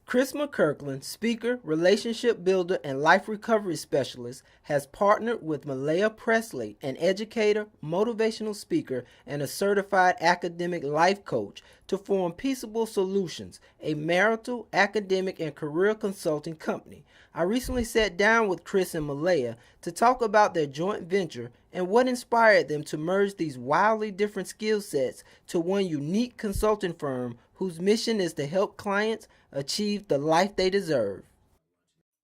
Chris McClerklin, speaker, relationship builder, and life recovery specialist, has partnered with Malai Pressley, an educator, motivational speaker, and a certified academic life coach, to form Peaceable Solutions, a marital, academic, and career consulting company. I recently sat down with Chris and Malai to talk about their joint venture and what inspired them to merge these wildly different skill sets to one unique consulting firm whose mission is to help clients achieve the life they deserve.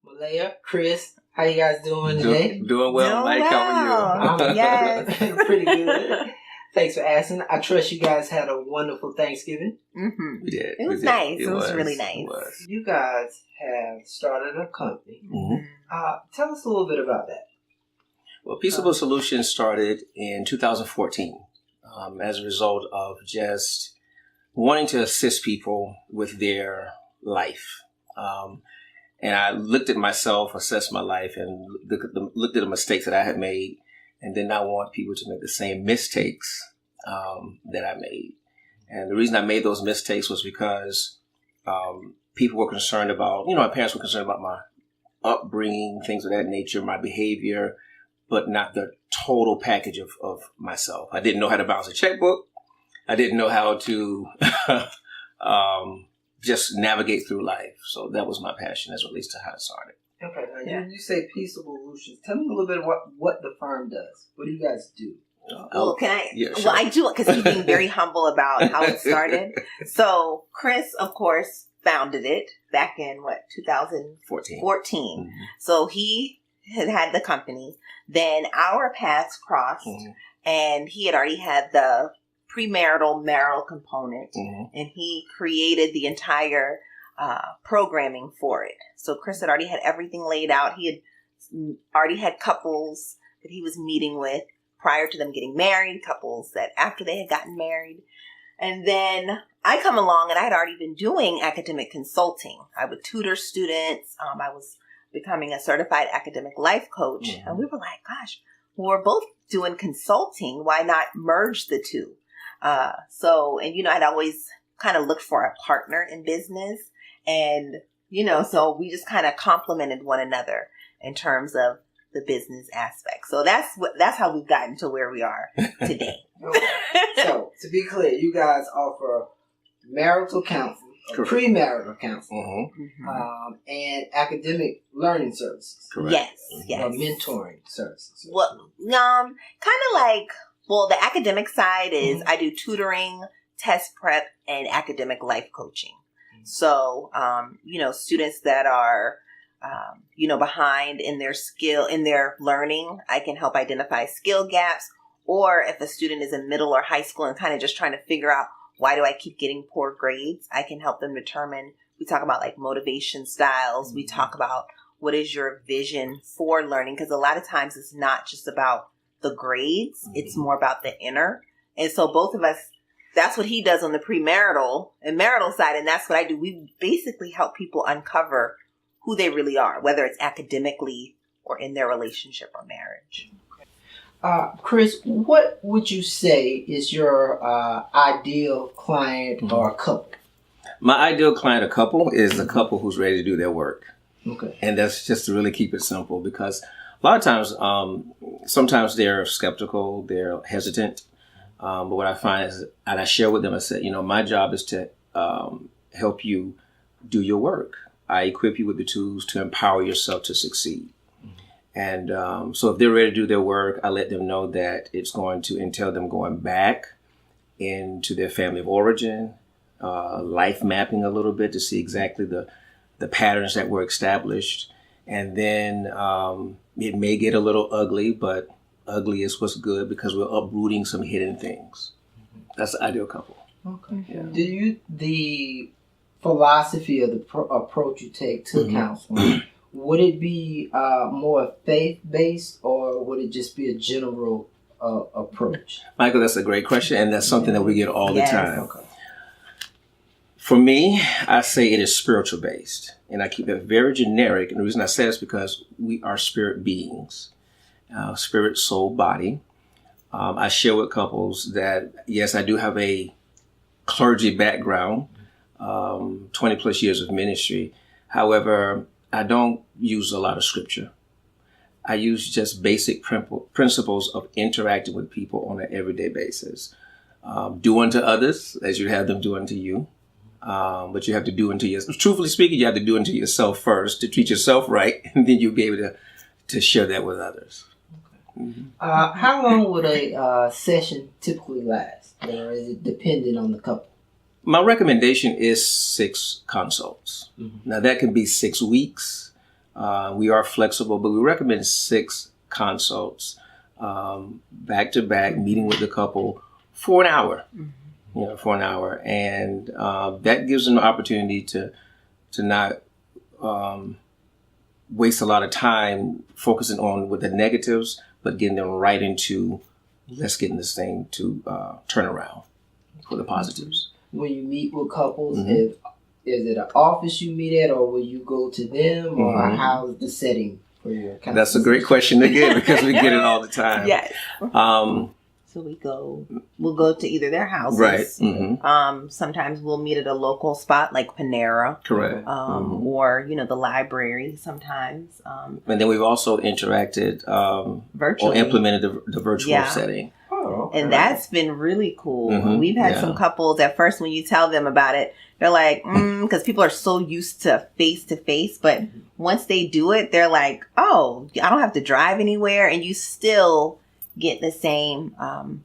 Malai, Chris, how you guys doing today? Doing well, Mike. How are you? Yes. Pretty good. Thanks for asking. I trust you guys had a wonderful Thanksgiving. Mm-hmm. Yeah, it was nice. It was really nice. It was. You guys have started a company. Mm-hmm. Tell us a little bit about that. Well, Peaceable Solutions started in 2014 as a result of just wanting to assist people with their life. And I looked at myself, assessed my life, and looked at the mistakes that I had made, and did not want people to make the same mistakes that I made. And the reason I made those mistakes was because people were concerned about, my parents were concerned about my upbringing, things of that nature, my behavior, but not the total package of myself. I didn't know how to balance a checkbook. I didn't know how to just navigate through life. So that was my passion as it relates to how it started. Okay, now you say Peaceable Solutions. Tell me a little bit about what the firm does. What do you guys do? Well, can I? Yeah, sure. Well, I do, because he's being very humble about how it started. So Chris, of course, founded it back in 2014. Mm-hmm. So he had the company. Then our paths crossed, Mm-hmm. and he had already had the premarital marital component, Mm-hmm. and he created the entire programming for it. So Chris had already had everything laid out. He had already had couples that he was meeting with prior to them getting married, couples that after they had gotten married. And then I come along, and I had already been doing academic consulting. I would tutor students. I was becoming a certified academic life coach. Mm-hmm. And we were like, gosh, we're both doing consulting. Why not merge the two? I'd always kind of looked for a partner in business. And, so we just kind of complemented one another in terms of the business aspect. So that's how we've gotten to where we are today. Okay. So, to be clear, you guys offer marital counseling, premarital counseling, Mm-hmm. And academic learning services. Correct. Yes. Or mentoring services. Well, kind of like, the academic side is I do tutoring, test prep, and academic life coaching. So, students that are, behind in their learning, I can help identify skill gaps. Or if a student is in middle or high school and kind of just trying to figure out, why do I keep getting poor grades? I can help them determine. We talk about like motivation styles. We talk about what is your vision for learning? Because a lot of times it's not just about the grades. It's more about the inner. And so both of us, that's what he does on the premarital and marital side. And that's what I do. We basically help people uncover who they really are, whether it's academically or in their relationship or marriage. Chris, what would you say is your ideal client or couple? My ideal client or couple is a couple who's ready to do their work. Okay. And that's just to really keep it simple, because a lot of times, sometimes they're skeptical, they're hesitant. But what I find is, and I share with them, I said, my job is to help you do your work. I equip you with the tools to empower yourself to succeed. And so if they're ready to do their work, I let them know that it's going to entail them going back into their family of origin, life mapping a little bit to see exactly the patterns that were established. And then it may get a little ugly, but ugly is what's good, because we're uprooting some hidden things. That's the ideal couple. Okay. Yeah. The philosophy of the approach you take to counseling, would it be more faith-based, or would it just be a general approach? Michael, that's a great question, and that's something that we get all the time. Okay. For me, I say it is spiritual based, and I keep it very generic. And the reason I say this is because we are spirit beings, spirit, soul, body. I share with couples that, yes, I do have a clergy background, 20 plus years of ministry. However, I don't use a lot of scripture. I use just basic principles of interacting with people on an everyday basis. Do unto others as you have them do unto you. But you have to do unto yourself. Truthfully speaking, you have to do unto yourself first to treat yourself right, and then you'll be able to share that with others. Okay. How long would a session typically last? Or is it dependent on the couple? My recommendation is 6 consults. Mm-hmm. Now, that can be 6 weeks. We are flexible, but we recommend 6 consults, back to back, meeting with the couple for an hour. Mm-hmm. For an hour. And that gives them the opportunity to not waste a lot of time focusing on with the negatives, but getting them right into, let's get this thing to turn around for the positives. When you meet with couples, mm-hmm. Is it an office you meet at, or will you go to them, or mm-hmm. how's the setting for your conversation? That's a great question again, because we get it all the time. Yes. So we'll go to either their houses. Right. Mm-hmm. Sometimes we'll meet at a local spot like Panera. Correct. Mm-hmm. Or, the library sometimes. And then we've also interacted virtually, or implemented the virtual setting. Oh, okay. And that's been really cool. Mm-hmm. We've had some couples at first, when you tell them about it, they're like, because people are so used to face, but once they do it, they're like, oh, I don't have to drive anywhere, and you still get the same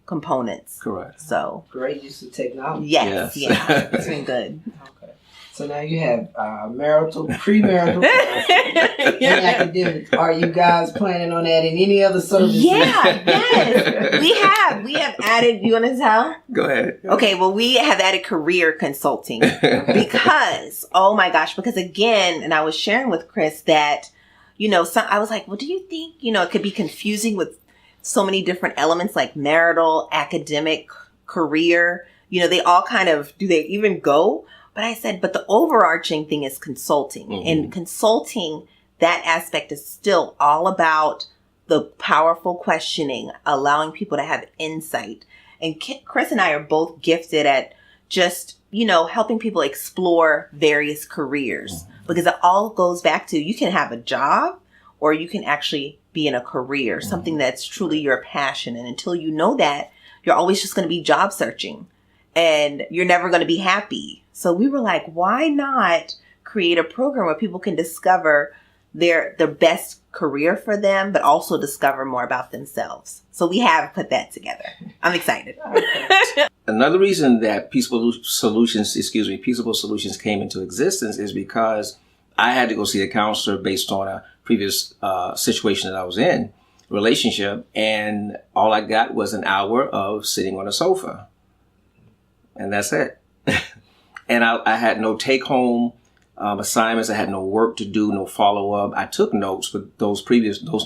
components. Correct. So great use of technology. Yes. Yeah, it's been good. Okay. So now you have marital, premarital, and academic. Are you guys planning on adding any other services? Yeah, yes. We have added, you want to tell? Go ahead. Okay, well, we have added career consulting because, oh my gosh, because again, and I was sharing with Chris that, I was like, well, do you think, it could be confusing with so many different elements like marital, academic, career, they all kind of, do they even go? But I said, but the overarching thing is consulting. Mm-hmm. And consulting, that aspect is still all about the powerful questioning, allowing people to have insight. And Chris and I are both gifted at just, helping people explore various careers. Mm-hmm. Because it all goes back to, you can have a job or you can actually be in a career, something that's truly your passion. And until you know that, you're always just going to be job searching and you're never going to be happy. So we were like, why not create a program where people can discover their best career for them, but also discover more about themselves. So we have put that together. I'm excited. Another reason that Peaceable Solutions came into existence is because I had to go see a counselor based on a previous situation that I was in, relationship, and all I got was an hour of sitting on a sofa. And that's it. And I had no take-home assignments. I had no work to do, no follow-up. I took notes, but those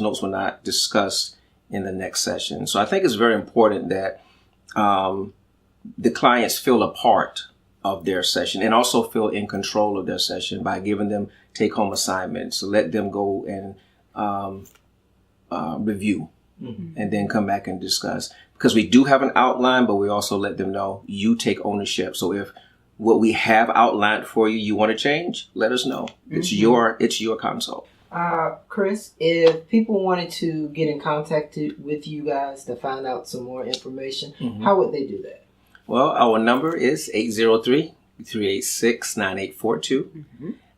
notes were not discussed in the next session. So I think it's very important that the clients feel a part of their session and also feel in control of their session by giving them take-home assignments. So let them go and review and then come back and discuss. Because we do have an outline, but we also let them know you take ownership. So if what we have outlined for you, you want to change, let us know. It's your consult. Chris, if people wanted to get in contact with you guys to find out some more information, how would they do that? Well, our number is 803-386-9842.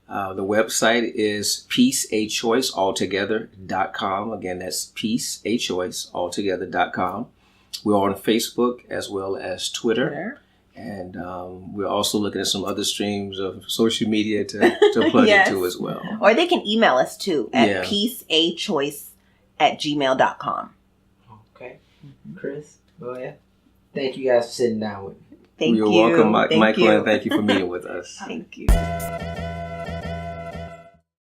The website is peaceachoicealtogether.com. Again, that's peaceachoicealtogether.com. We're on Facebook as well as Twitter. And we're also looking at some other streams of social media to plug into as well. Or they can email us too at peaceachoice@gmail.com. Okay. Chris, Malai, thank you guys for sitting down with me. You're welcome, Michael, and thank you for meeting with us. Thank you.